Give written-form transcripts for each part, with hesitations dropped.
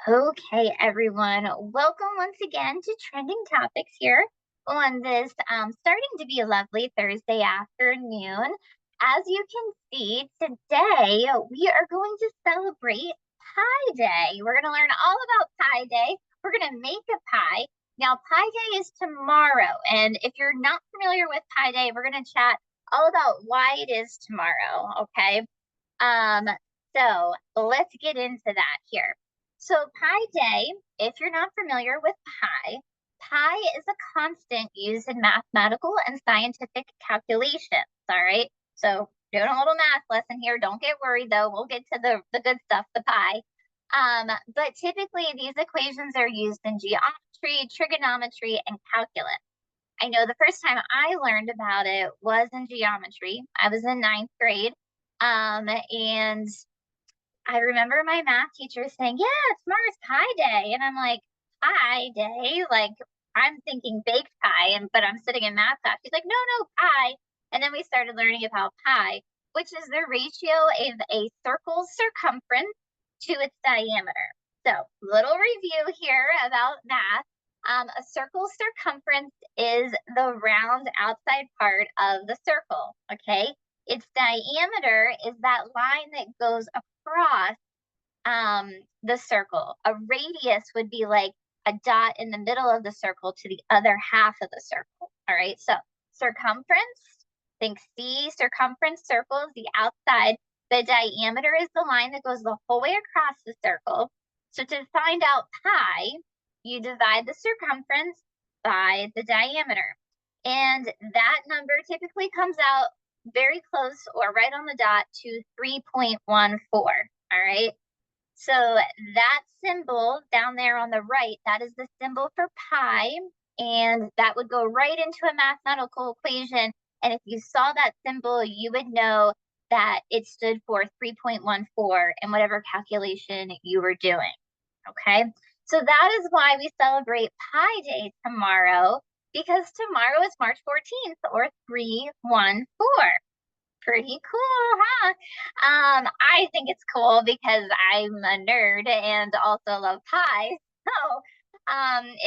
Okay, everyone, welcome once again to Trending Topics here on this starting to be a lovely Thursday afternoon. As you can see, today we are going to celebrate Pie Day. We're going to learn all about Pie Day. We're going to make a pie. Now, Pie Day is tomorrow, and if you're not familiar with Pie Day, we're going to chat all about why it is tomorrow, okay? Um, so let's get into that here. So Pi Day, if you're not familiar with pi is a constant used in mathematical and scientific calculations, all right? So doing a little math lesson here. Don't get worried though. We'll get to the good stuff, the pi. But typically these equations are used in geometry, trigonometry, and calculus. I know the first time I learned about it was in geometry. I was in ninth grade. And I remember my math teacher saying, yeah, tomorrow's pie day. And I'm like, pie day? Like, I'm thinking baked pie, but I'm sitting in math class. She's like, no, no, pie. And then we started learning about pi, which is the ratio of a circle's circumference to its diameter. So, little review here about math. A circle's circumference is the round outside part of the circle, okay? Its diameter is that line that goes across the circle. A radius would be like a dot in the middle of the circle to the other half of the circle. All right, so circumference, think C, circumference circles, the outside. The diameter is the line that goes the whole way across the circle. So to find out pi, you divide the circumference by the diameter. And that number typically comes out very close or right on the dot to 3.14. All right. So that symbol down there on the right, that is the symbol for pi. And that would go right into a mathematical equation. And if you saw that symbol, you would know that it stood for 3.14 in whatever calculation you were doing. Okay. So that is why we celebrate Pi Day tomorrow, because tomorrow is March 14th or 314. Pretty cool, huh? I think it's cool because I'm a nerd and also love pie. So,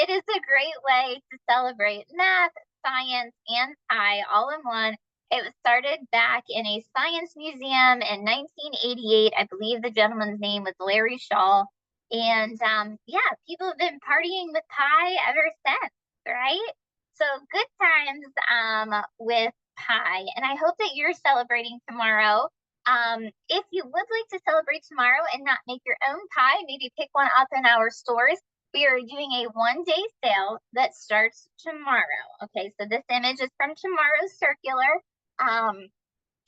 it is a great way to celebrate math, science, and pie all in one. It was started back in a science museum in 1988. I believe the gentleman's name was Larry Shaw. And yeah, people have been partying with pie ever since, right? So good times with pie. And I hope that you're celebrating tomorrow. If you would like to celebrate tomorrow and not make your own pie, maybe pick one up in our stores. We are doing a 1-day sale that starts tomorrow. Okay, so this image is from tomorrow's circular,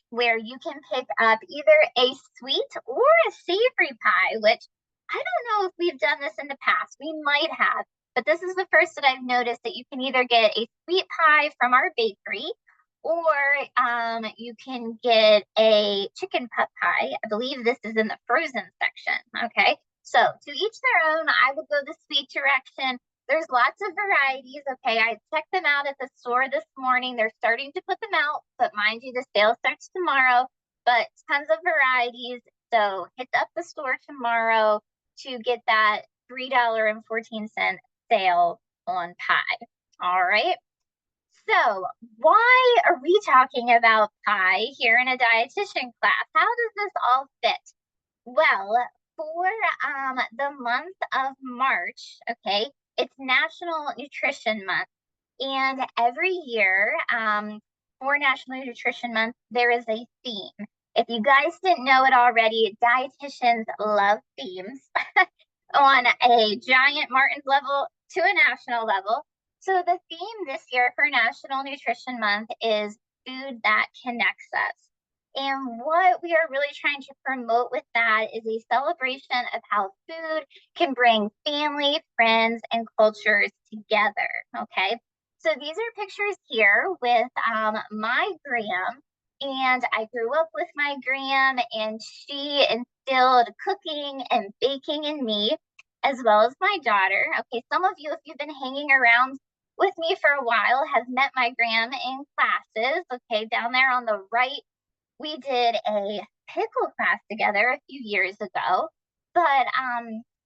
where you can pick up either a sweet or a savory pie, which I don't know if we've done this in the past. We might have, but this is the first that I've noticed that you can either get a sweet pie from our bakery or you can get a chicken pot pie. I believe this is in the frozen section. Okay, so to each their own. I would go the sweet direction. There's lots of varieties. Okay, I checked them out at the store this morning. They're starting to put them out, but mind you, the sale starts tomorrow. But tons of varieties. So hit up the store tomorrow to get that $3.14 sale on pie. All right. So why are we talking about pie here in a dietitian class? How does this all fit? Well, for the month of March, okay, it's National Nutrition Month. And every year for National Nutrition Month, there is a theme. If you guys didn't know it already, dietitians love themes on a giant Martin's level to a national level. So the theme this year for National Nutrition Month is food that connects us. And what we are really trying to promote with that is a celebration of how food can bring family, friends, and cultures together. Okay. So these are pictures here with my gram. And I grew up with my gram, and she instilled cooking and baking in me, as well as my daughter. Okay, some of you, if you've been hanging around with me for a while, have met my gram in classes. Okay, down there on the right, we did a pickle class together a few years ago. But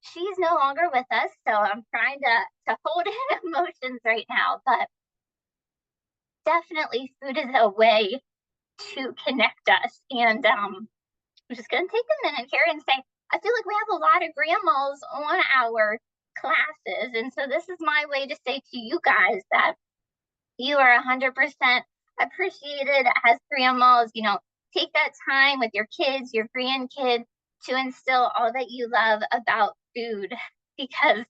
she's no longer with us, so I'm trying to hold in emotions right now. But definitely, food is a way to connect us. And I'm just going to take a minute here and say, I feel like we have a lot of grandmas on our classes. And so this is my way to say to you guys that you are 100% appreciated as grandmas. Take that time with your kids, your grandkids, to instill all that you love about food, because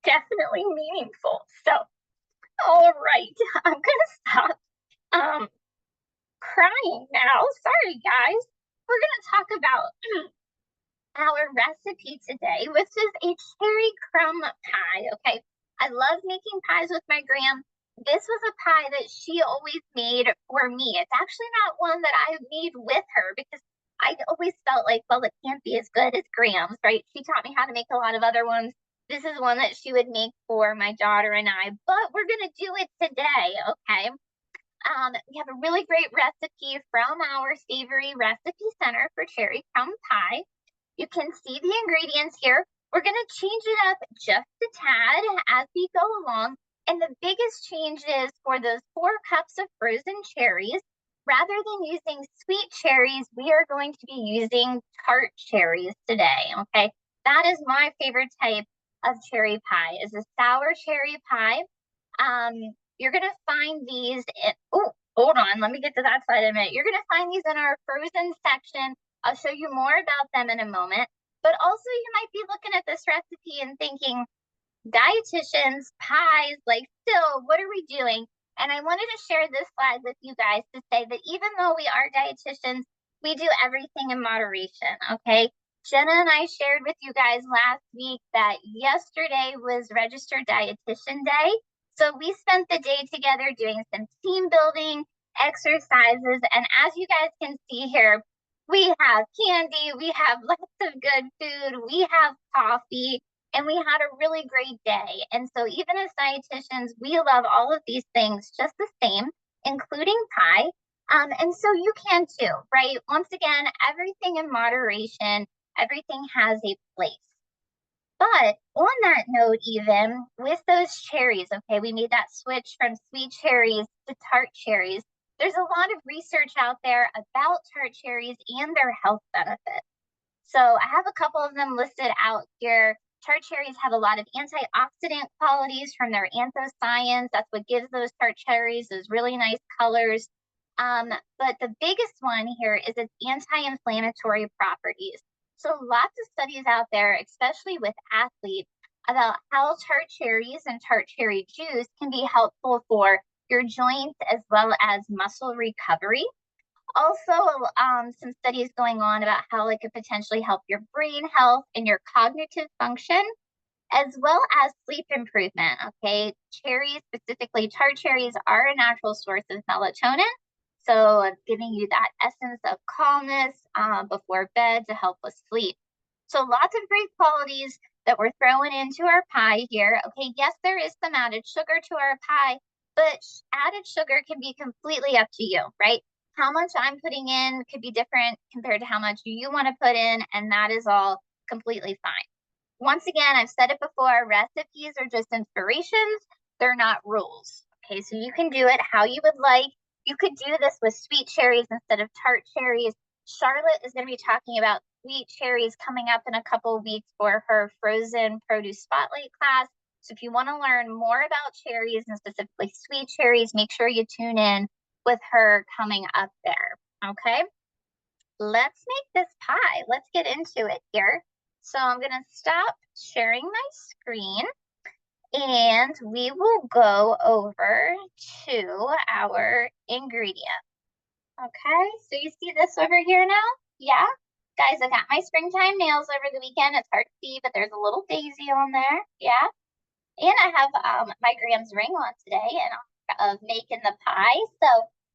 definitely meaningful. So, all right, I'm going to stop um, crying now. Sorry, guys. We're going to talk about our recipe today, which is a cherry crumb pie. Okay, I love making pies with my gram. This was a pie that she always made for me. It's actually not one that I made with her, because I always felt like, well, it can't be as good as Gram's, right? She taught me how to make a lot of other ones. This is one that she would make for my daughter and I, but we're going to do it today, okay? We have a really great recipe from our Savory Recipe Center for cherry crumb pie. You can see the ingredients here. We're going to change it up just a tad as we go along. And the biggest change is for those 4 cups of frozen cherries, rather than using sweet cherries, we are going to be using tart cherries today, okay? That is my favorite type of cherry pie, is a sour cherry pie. You're going to find these oh, hold on, let me get to that side in a minute. You're going to find these in our frozen section. I'll show you more about them in a moment. But also, you might be looking at this recipe and thinking, dietitians, pies, like, still, what are we doing? And I wanted to share this slide with you guys to say that even though we are dietitians, we do everything in moderation, okay? Jenna and I shared with you guys last week that yesterday was Registered Dietitian Day. So we spent the day together doing some team building exercises. And as you guys can see here, we have candy, we have lots of good food, we have coffee, and we had a really great day. And so even as dietitians, we love all of these things just the same, including pie. And so you can too, right? Once again, everything in moderation, everything has a place. But on that note, even with those cherries, okay, we made that switch from sweet cherries to tart cherries. There's a lot of research out there about tart cherries and their health benefits. So I have a couple of them listed out here. Tart cherries have a lot of antioxidant qualities from their anthocyanins. That's what gives those tart cherries those really nice colors. But the biggest one here is its anti-inflammatory properties. So lots of studies out there, especially with athletes, about how tart cherries and tart cherry juice can be helpful for your joints as well as muscle recovery. Also, some studies going on about how it could potentially help your brain health and your cognitive function, as well as sleep improvement. Okay, cherries, specifically tart cherries, are a natural source of melatonin. So, giving you that essence of calmness before bed to help with sleep. So, lots of great qualities that we're throwing into our pie here. Okay, yes, there is some added sugar to our pie, but added sugar can be completely up to you, right? How much I'm putting in could be different compared to how much you want to put in, and that is all completely fine. Once again, I've said it before, recipes are just inspirations. They're not rules. Okay, so you can do it how you would like. You could do this with sweet cherries instead of tart cherries. Charlotte is going to be talking about sweet cherries coming up in a couple of weeks for her frozen produce spotlight class. So if you want to learn more about cherries and specifically sweet cherries, make sure you tune in with her coming up there. Okay, let's make this pie. Let's get into it here. So I'm going to stop sharing my screen and we will go over to our ingredients. Okay, so you see this over here now? Yeah? Guys, I got my springtime nails over the weekend. It's hard to see, but there's a little daisy on there. Yeah? And I have my Graham's ring on today and of making the pie. So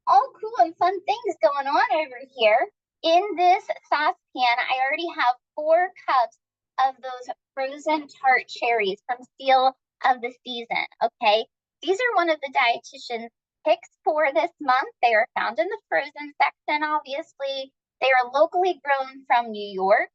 all cool and fun things going on over here. In this saucepan, I already have 4 cups of those frozen tart cherries from Seal of the Season. Okay, these are one of the dietitian's picks for this month. They are found in the frozen section, obviously. They are locally grown from New York.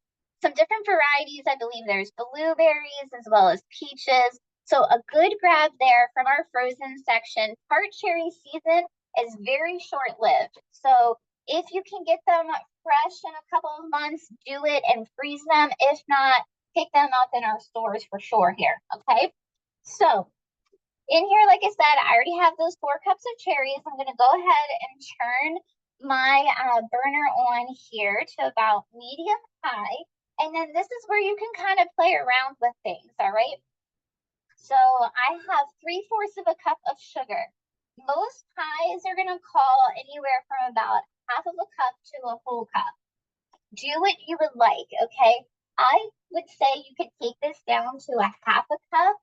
some different varieties. I believe there's blueberries as well as peaches. So a good grab there from our frozen section. Tart cherry season is very short-lived. So if you can get them fresh in a couple of months, do it and freeze them. If not, pick them up in our stores for sure here, okay? So in here, like I said, I already have those 4 cups of cherries. I'm going to go ahead and turn my burner on here to about medium high. And then this is where you can kind of play around with things, all right? So I have 3/4 of a cup of sugar. Most pies are going to call anywhere from about half of a cup to a whole cup. Do what you would like, okay? I would say you could take this down to a half a cup,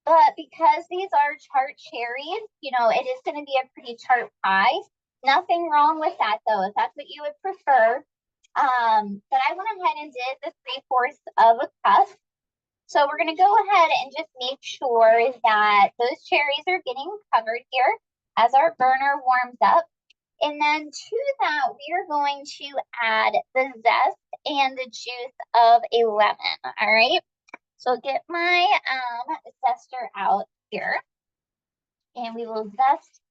but because these are tart cherries, it is going to be a pretty tart pie. Nothing wrong with that though, if that's what you would prefer. But I went ahead and did the 3/4 of a cup. So we're going to go ahead and just make sure that those cherries are getting covered here as our burner warms up. And then to that, we are going to add the zest and the juice of a lemon, all right? So get my zester out here, and we will zest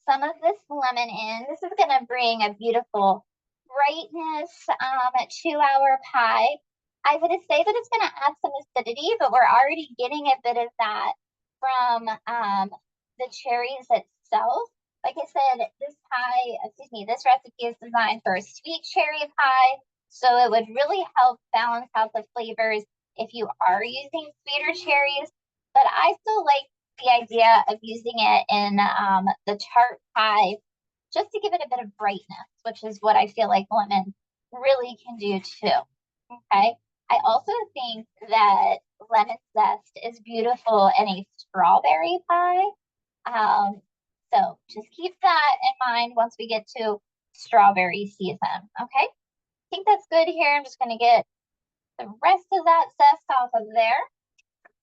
some of this lemon in. This is going to bring a beautiful brightness to our pie. I would say that it's going to add some acidity, but we're already getting a bit of that from the cherries itself. Like I said, this recipe is designed for a sweet cherry pie, so it would really help balance out the flavors if you are using sweeter cherries. But I still like the idea of using it in the tart pie just to give it a bit of brightness, which is what I feel like lemon really can do too. Okay. I also think that lemon zest is beautiful in a strawberry pie. So just keep that in mind once we get to strawberry season. Okay. I think that's good here. I'm just going to get the rest of that zest off of there.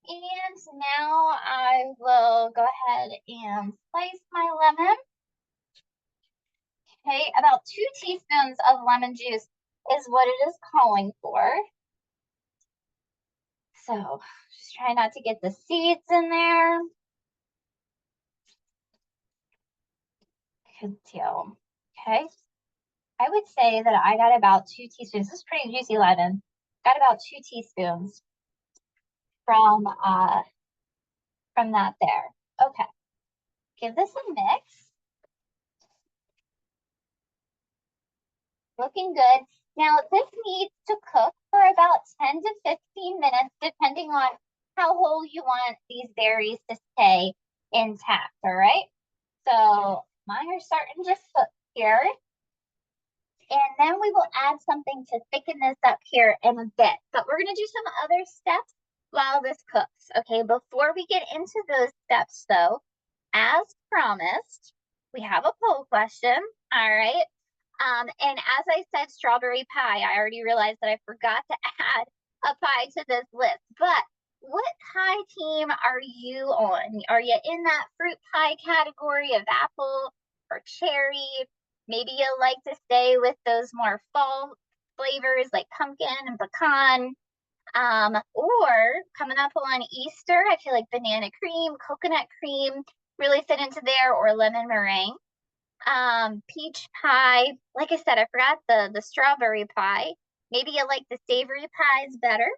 And now I will go ahead and slice my lemon. Okay, about 2 teaspoons of lemon juice is what it is calling for. So just try not to get the seeds in there. Good deal. Okay. I would say that I got about 2 teaspoons. This is pretty juicy lemon. Got about 2 teaspoons from that there. Okay. Give this a mix. Looking good. Now this needs to cook for about 10 to 15 minutes, depending on how whole you want these berries to stay intact, all right? So mine are starting to cook here. And then we will add something to thicken this up here in a bit. But we're going to do some other steps while this cooks, okay? Before we get into those steps, though, as promised, we have a poll question, all right? And as I said, strawberry pie, I already realized that I forgot to add a pie to this list. But what pie team are you on? Are you in that fruit pie category of apple or cherry? Maybe you like to stay with those more fall flavors like pumpkin and pecan. Or coming up on Easter, I feel like banana cream, coconut cream really fit into there, or lemon meringue. Peach pie. Like I said, I forgot the strawberry pie. Maybe you like the savory pies better.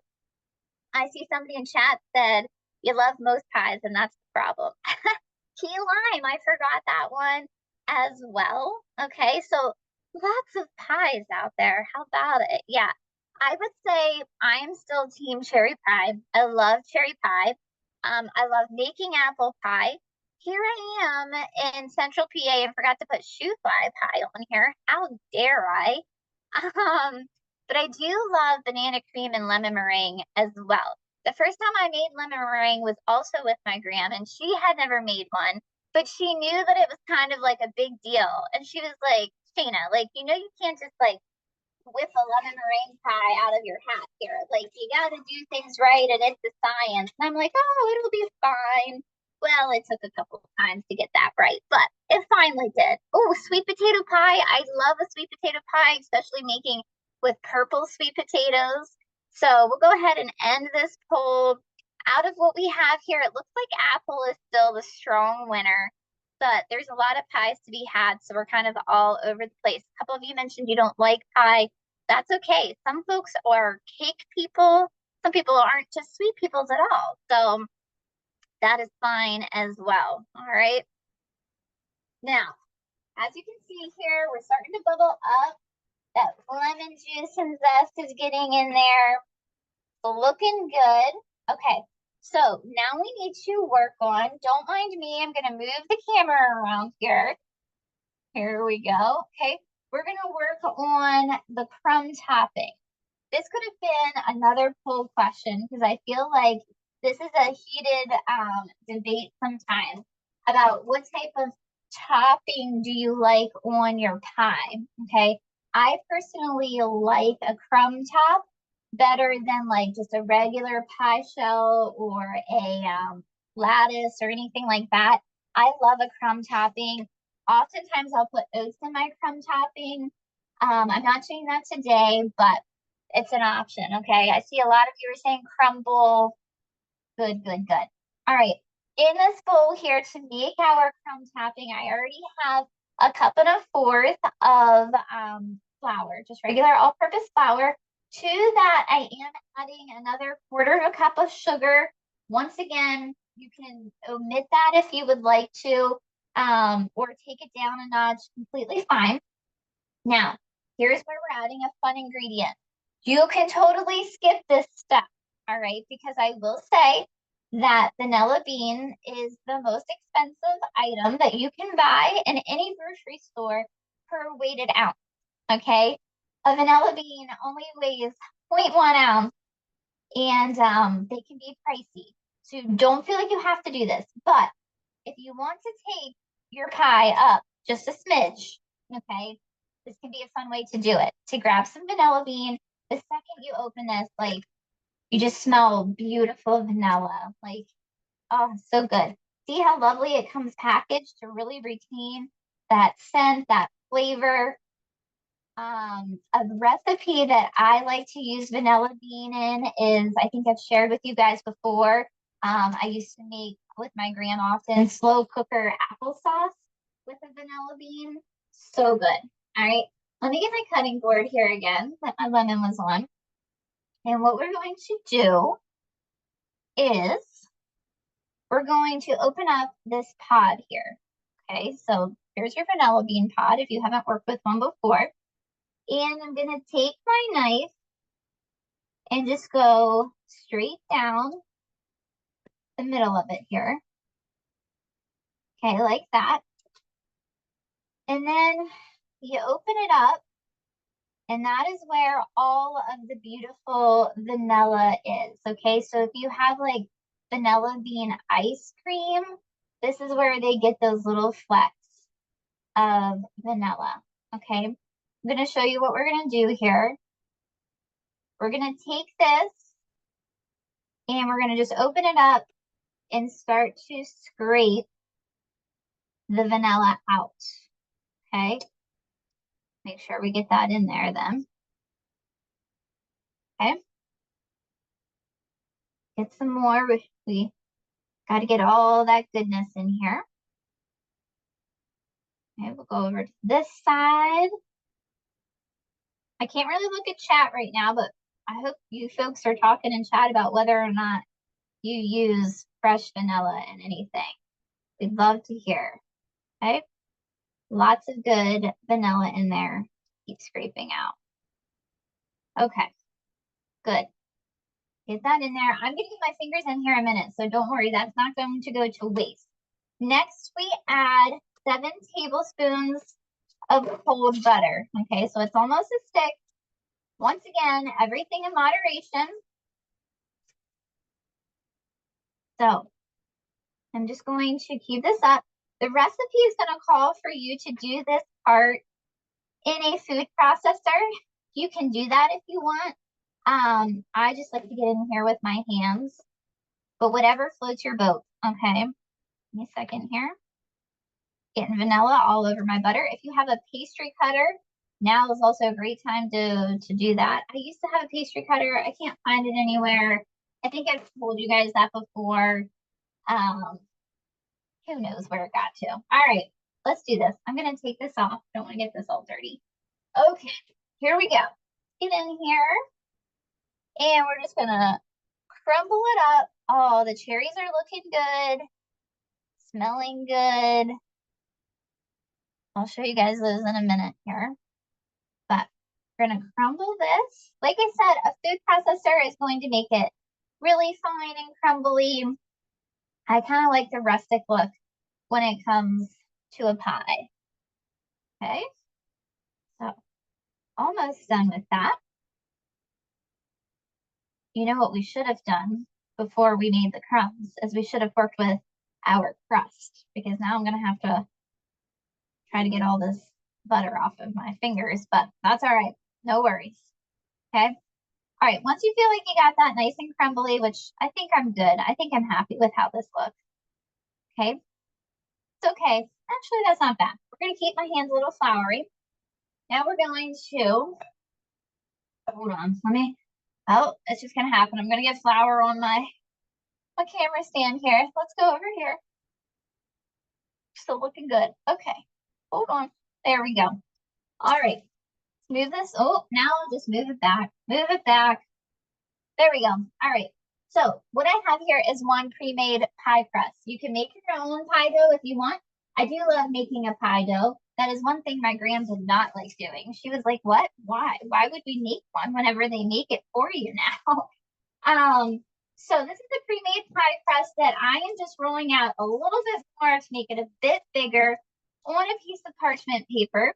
I see somebody in chat said you love most pies, and that's the problem. Key lime, I forgot that one as well. Okay, so lots of pies out there. How about it? Yeah, I would say I'm still team cherry pie. I love cherry pie. I love making apple pie. Here I am in Central PA and forgot to put shoe fly pie on here. How dare I? But I do love banana cream and lemon meringue as well. The first time I made lemon meringue was also with my gram, and she had never made one, but she knew that it was kind of like a big deal. And she was like, Shayna, like, you can't just like whip a lemon meringue pie out of your hat here. Like, you got to do things right, and it's a science. And I'm like, oh, it'll be fine. Well, it took a couple of times to get that right, but it finally did. Oh, sweet potato pie. I love a sweet potato pie, especially making with purple sweet potatoes. So we'll go ahead and end this poll. Out of what we have here, it looks like apple is still the strong winner, but there's a lot of pies to be had, so we're kind of all over the place. A couple of you mentioned you don't like pie. That's okay. Some folks are cake people. Some people aren't just sweet peoples at all. So that is fine as well. All right. Now, as you can see here, we're starting to bubble up. That lemon juice and zest is getting in there. Looking good. Okay, so now we need to work on, don't mind me, I'm gonna move the camera around here. Here we go. Okay, we're gonna work on the crumb topping. This could have been another poll question because I feel like this is a heated debate sometimes about what type of topping do you like on your pie. Okay, I personally like a crumb top better than like just a regular pie shell or a lattice or anything like that. I love a crumb topping. Oftentimes I'll put oats in my crumb topping. I'm not doing that today, but it's an option. Okay. I see a lot of you are saying crumble. Good, good, good. All right. In this bowl here to make our crumb topping, I already have a cup and a fourth of flour, just regular all-purpose flour. To that, I am adding another quarter of a cup of sugar. Once again, you can omit that if you would like to, or take it down a notch, completely fine. Now, here's where we're adding a fun ingredient. You can totally skip this step, all right? Because I will say that vanilla bean is the most expensive item that you can buy in any grocery store per weighted ounce, okay? A vanilla bean only weighs 0.1 ounce, and they can be pricey. So don't feel like you have to do this. But if you want to take your pie up just a smidge, okay, this can be a fun way to do it. To grab some vanilla bean, the second you open this, like, you just smell beautiful vanilla. Like, oh, so good. See how lovely it comes packaged to really retain that scent, that flavor. A recipe that I like to use vanilla bean in is, I think I've shared with you guys before. I used to make with my grand often slow cooker applesauce with a vanilla bean. So good. All right. Let me get my cutting board here again that my lemon was on. And what we're going to do is we're going to open up this pod here. Okay, so here's your vanilla bean pod if you haven't worked with one before. And I'm going to take my knife and just go straight down the middle of it here. Okay, like that. And then you open it up, and that is where all of the beautiful vanilla is. Okay, so if you have like vanilla bean ice cream, this is where they get those little flecks of vanilla. Okay, I'm going to show you what we're going to do here. We're going to take this and we're going to just open it up and start to scrape the vanilla out. Okay, make sure we get that in there then. Okay, get some more. We got to get all that goodness in here. Okay, we'll go over to this side. I can't really look at chat right now, but I hope you folks are talking in chat about whether or not you use fresh vanilla in anything. We'd love to hear. Okay, lots of good vanilla in there. Keep scraping out. Okay, good. Get that in there. I'm going to get my fingers in here in a minute, so don't worry. That's not going to go to waste. Next, we add 7 tablespoons of cold butter. Okay, so it's almost a stick. Once again, everything in moderation. So I'm just going to keep this up. The recipe is going to call for you to do this part in a food processor. You can do that if you want. I just like to get in here with my hands, but whatever floats your boat. Okay, give me a second here. Getting vanilla all over my butter. If you have a pastry cutter, now is also a great time to do that. I used to have a pastry cutter. I can't find it anywhere. I think I've told you guys that before. Um, who knows where it got to. All right, let's do this. I'm gonna take this off. Don't want to get this all dirty. Okay, here we go. Get in here, and we're just gonna crumble it up. Oh, the cherries are looking good, smelling good. I'll show you guys those in a minute here. But we're gonna crumble this. Like I said, a food processor is going to make it really fine and crumbly. I kind of like the rustic look when it comes to a pie. Okay, so almost done with that. You know what we should have done before we made the crumbs is we should have worked with our crust, because now I'm gonna have to try to get all this butter off of my fingers, but that's all right. No worries. Okay. All right. Once you feel like you got that nice and crumbly, which I think I'm good. I think I'm happy with how this looks. Okay. It's okay. Actually, that's not bad. We're going to keep my hands a little floury. Now we're going to, hold on, oh, it's just going to happen. I'm going to get flour on my camera stand here. Let's go over here. Still looking good. Okay. Hold on. There we go. All right. Move this. Oh, now I'll just move it back. Move it back. There we go. All right. So what I have here is one pre-made pie crust. You can make your own pie dough if you want. I do love making a pie dough. That is one thing my gram did not like doing. She was like, what? Why? Why would we make one whenever they make it for you now? So this is a pre-made pie crust that I am just rolling out a little bit more to make it a bit bigger on a piece of parchment paper.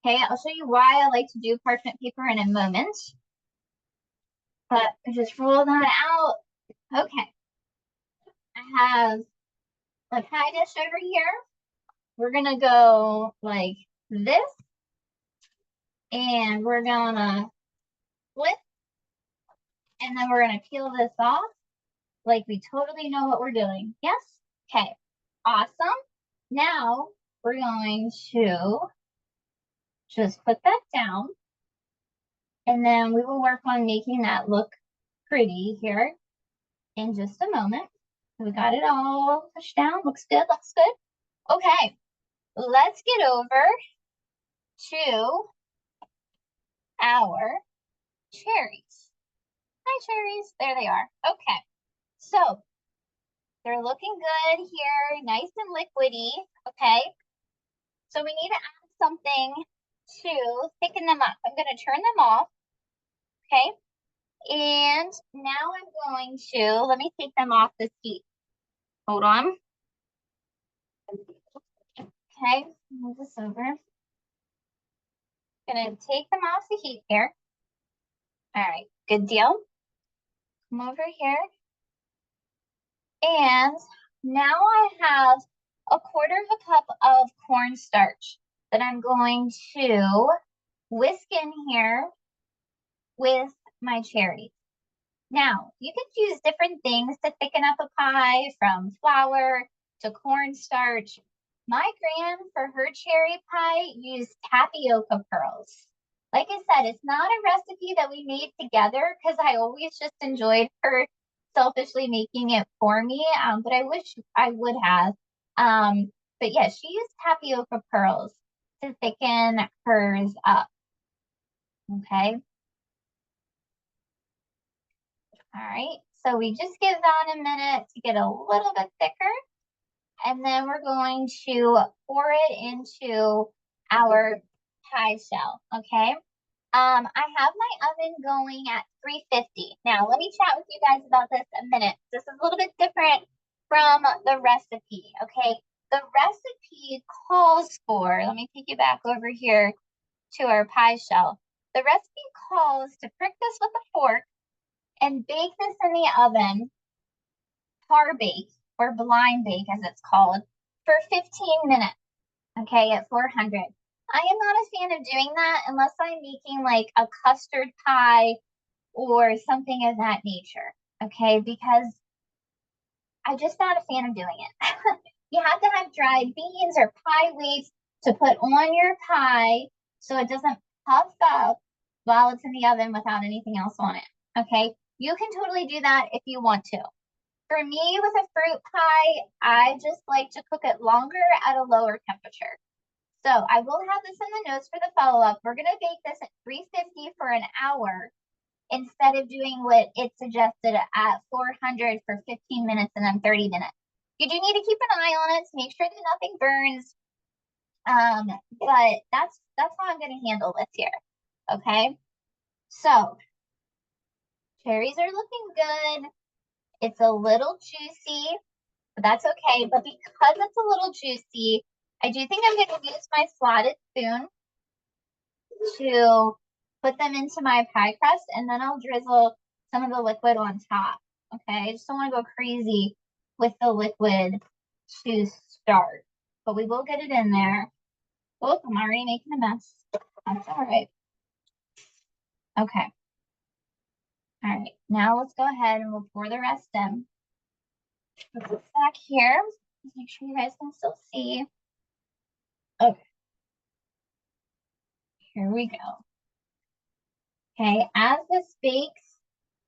Okay, I'll show you why I like to do parchment paper in a moment. But just roll that out. Okay. I have a pie dish over here. We're gonna go like this. And we're gonna flip. And then we're gonna peel this off like we totally know what we're doing. Yes? Okay. Awesome. Now we're going to just put that down. And then we will work on making that look pretty here in just a moment. We got it all pushed down. Looks good. Looks good. Okay. Let's get over to our cherries. Hi, cherries. There they are. Okay. So they're looking good here. Nice and liquidy. Okay. So we need to add something to thicken them up. I'm going to turn them off. Okay. And now I'm going to, let me take them off this heat. Hold on. Okay, move this over. Gonna take them off the heat here. All right, good deal. Come over here. And now I have a quarter of a cup of cornstarch that I'm going to whisk in here with my cherries. Now, you can use different things to thicken up a pie, from flour to cornstarch. My gran, for her cherry pie, used tapioca pearls. Like I said, it's not a recipe that we made together because I always just enjoyed her selfishly making it for me, but I wish I would have. But yeah, she used tapioca pearls to thicken hers up. Okay. All right, so we just give that a minute to get a little bit thicker, and then we're going to pour it into our pie shell, okay? I have my oven going at 350. Now, let me chat with you guys about this a minute. This is a little bit different from the recipe, okay? The recipe calls for, let me take you back over here to our pie shell. The recipe calls to prick this with a fork and bake this in the oven, par bake, or blind bake as it's called, for 15 minutes, okay, at 400. I am not a fan of doing that unless I'm making like a custard pie or something of that nature, okay, because I'm just not a fan of doing it. You have to have dried beans or pie weights to put on your pie so it doesn't puff up while it's in the oven without anything else on it. Okay, you can totally do that if you want to. For me, with a fruit pie, I just like to cook it longer at a lower temperature. So I will have this in the notes for the follow-up. We're going to bake this at 350 for an hour instead of doing what it suggested at 400 for 15 minutes and then 30 minutes. You do need to keep an eye on it to make sure that nothing burns. But that's how I'm going to handle this here. Okay. So cherries are looking good. It's a little juicy, but that's okay. But because it's a little juicy, I do think I'm going to use my slotted spoon to put them into my pie crust, and then I'll drizzle some of the liquid on top. Okay, I just don't want to go crazy with the liquid to start, but we will get it in there. Oh, I'm already making a mess. That's all right. Okay. All right, now let's go ahead and we'll pour the rest in. Put this back here. Just make sure you guys can still see. Okay. Here we go. Okay, as this bakes,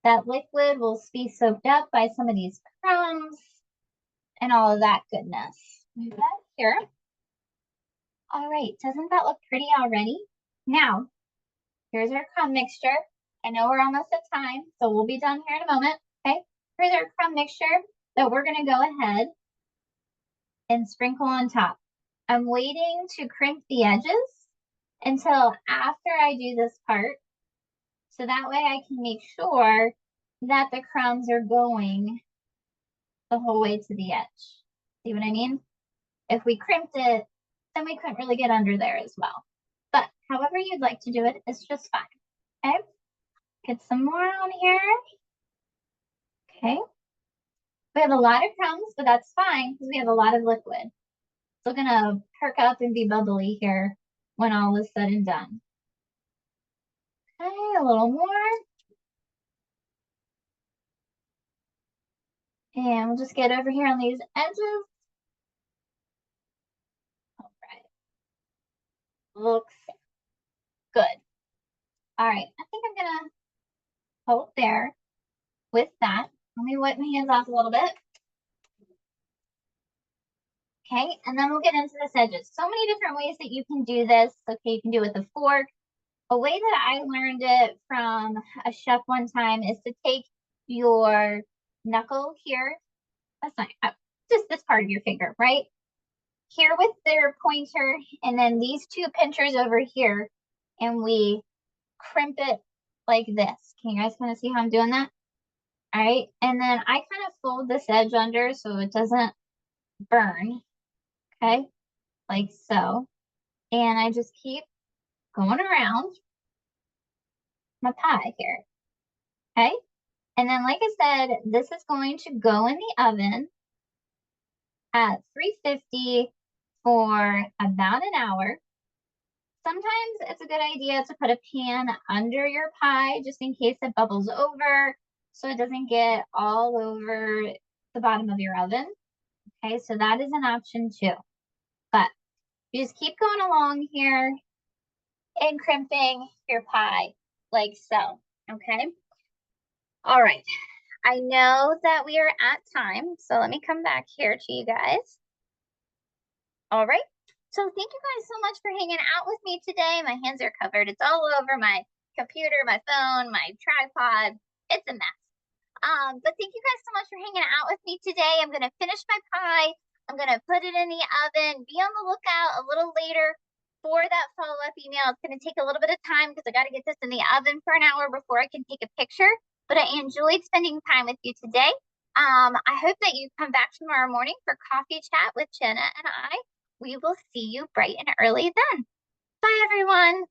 that liquid will be soaked up by some of these crumbs and all of that goodness. Move that here. All right, doesn't that look pretty already? Now, here's our crumb mixture. I know we're almost at time, so we'll be done here in a moment, okay? Here's our crumb mixture that we're gonna go ahead and sprinkle on top. I'm waiting to crimp the edges until after I do this part, so that way I can make sure that the crumbs are going the whole way to the edge. See what I mean? If we crimped it, then we couldn't really get under there as well. But however you'd like to do it, it's just fine. Okay, get some more on here. Okay, we have a lot of crumbs, but that's fine because we have a lot of liquid. Still gonna perk up and be bubbly here when all is said and done. Okay, a little more. And we'll just get over here on these edges. All right. Looks good. All right, I think I'm gonna hold there with that. Let me wipe my hands off a little bit. Okay, and then we'll get into the edges. So many different ways that you can do this. Okay, you can do it with a fork. A way that I learned it from a chef one time is to take your knuckle here. That's not just this part of your finger, right? Here with their pointer, and then these two pinchers over here, and we crimp it like this. Can you guys kind of see how I'm doing that? All right, and then I kind of fold this edge under so it doesn't burn. Okay, like so. And I just keep going around my pie here. Okay, and then like I said, this is going to go in the oven at 350 for about an hour. Sometimes it's a good idea to put a pan under your pie just in case it bubbles over so it doesn't get all over the bottom of your oven. Okay, so that is an option too. But you just keep going along here and crimping your pie like so. Okay. All right. I know that we are at time, so let me come back here to you guys. All right. So thank you guys so much for hanging out with me today. My hands are covered. It's all over my computer, my phone, my tripod. It's a mess. But thank you guys so much for hanging out with me today. I'm going to finish my pie. I'm going to put it in the oven. Be on the lookout a little later for that follow-up email. It's going to take a little bit of time because I got to get this in the oven for an hour before I can take a picture. But I enjoyed spending time with you today. I hope that you come back tomorrow morning for coffee chat with Jenna and I. We will see you bright and early then. Bye, everyone.